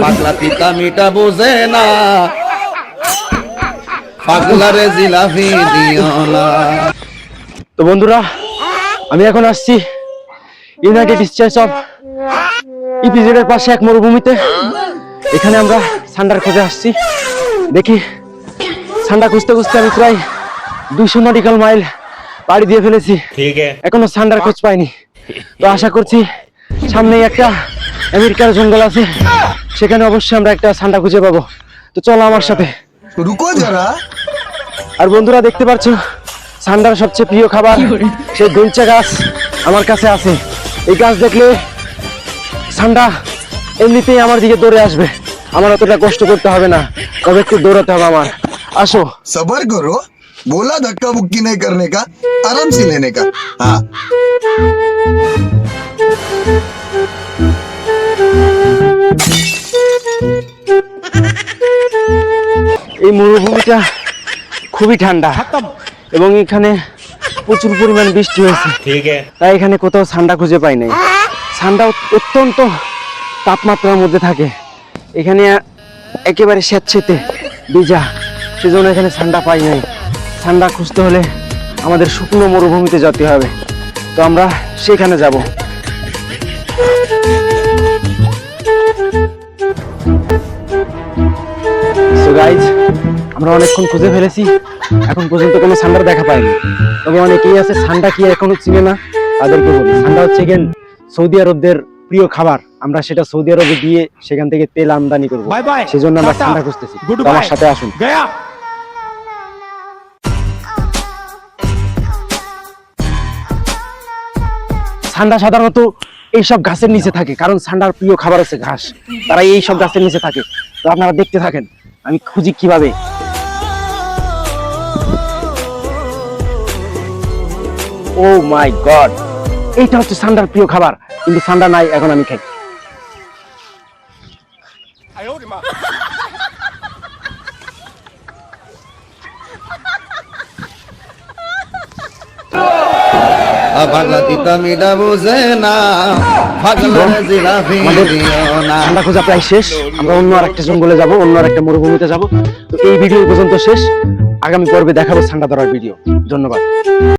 পাগলা পিতা মিটা বোঝে না, পাগলারে জিলাপি দিও না। তো বন্ধুরা, আমি এখন আসছি ইউনাইটেড স্টেটস অফ ইপিজেডের পাশে এক মরুভূমিতে। এখানে আমরা সান্ডার খোঁজে আসছি। দেখি সান্ডা খুঁজতে খুঁজতে আমি প্রায় 200 নটিক্যাল মাইল পাড়ি দিয়ে ফেলেছি, এখনো সান্ডার খোঁজ পাইনি। তো আশা করছি সামনেই একটা আমেরিকার জঙ্গল আছে, সেখানে অবশ্যই আমরা একটা সান্ডা খুঁজে পাবো। তো চলো আমার সাথে। আর বন্ধুরা, দেখতে পাচ্ছ সান্ডার সবচেয়ে প্রিয় খাবার সেই দইচা গাছ আমার কাছে আছে। এই গাছ দেখলে সান্ডা এমনিতেই আমার দিকে দৌড়ে আসবে, আমার অতটা কষ্ট করতে হবে না, তবে একটু দৌড়াতে হবে আমার। আসো। सबर करो, बोला धक्का मुक्की नहीं करने का, आराम से लेने का। हाँ এই মরুভূমিটা খুবই ঠান্ডা এবং এখানে প্রচুর পরিমাণ বৃষ্টি হয়েছে, তাই এখানে কোথাও ঠান্ডা খুঁজে পাই নাই। ঠান্ডা অত্যন্ত তাপমাত্রার মধ্যে থাকে, এখানে একেবারে স্যাঁতসেঁতে ভিজা, সেজন্য এখানে ঠান্ডা পাই নাই। ঠান্ডা খুঁজতে হলে আমাদের শুকনো মরুভূমিতে যেতে হবে, তো আমরা সেখানে যাব। সো গাইজ, আমরা অনেকক্ষণ খুঁজে ফেলেছি, এখন পর্যন্ত কোনো সান্ডার দেখা পাইনি। তবে অনেকেই আছে সান্ডা কি এখনো চিনে না, তাদেরকে বলি সান্ডা হচ্ছে গেন সৌদি আরবদের প্রিয় খাবার। আমরা সেটা সৌদি আরবে দিয়ে সেখান থেকে তেল আমদানি করবো, সেজন্য আমরা সান্ডা খুঁজতেছি। আমার সাথে আসুন। সান্ডা সাধারণত এইসব গাছের নিচে থাকে, কারণ সান্ডার প্রিয় খাবার হচ্ছে ঘাস, তারা এইসব গাছের নিচে থাকে। তো আপনারা দেখতে থাকেন আমি খুঁজি কিভাবে। ও মাই গড, এইটা হচ্ছে সান্ডার প্রিয় খাবার, কিন্তু সান্ডা নাই, এখন আমি খাই। পাগলা পিতা মিটা বোঝে না, পাগলারে জিলাপি দিও না। সান্ডা খোঁজা প্রায় শেষ, আমরা অন্য আরেকটা জঙ্গলে যাব, অন্য আরেকটা মরুভূমিতে যাব। তো এই ভিডিও পর্যন্ত শেষ, আগামী পর্বে দেখাবো সান্ডা ধরার ভিডিও। ধন্যবাদ।